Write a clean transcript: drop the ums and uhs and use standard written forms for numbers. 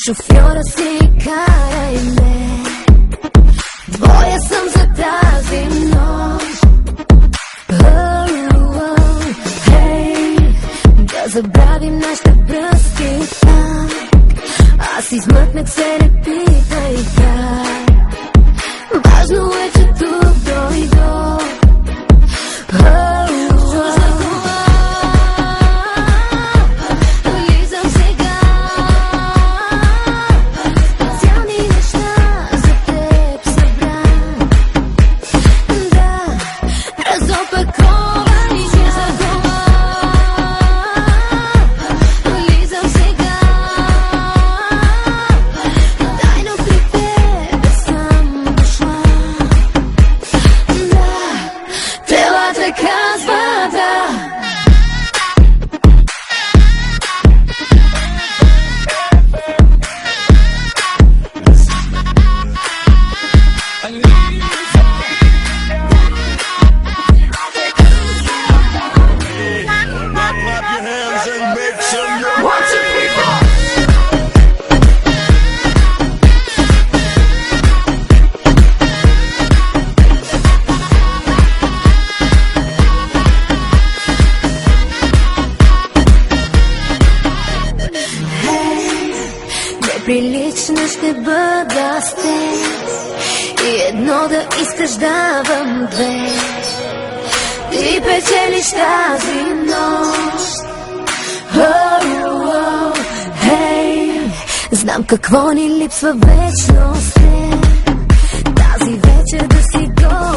шофьора си, карай ме. Твоя съм за тази нощ. Хей, да забравим нашите бръсти там. Аз измъкнах се, не питай как. Важно е, че тук дойдох. Прилична ще бъда с теб и едно да искаш давам две. Ти печелиш тази нощ. Хей, знам какво ни липсва, вечност е тази вечер да си го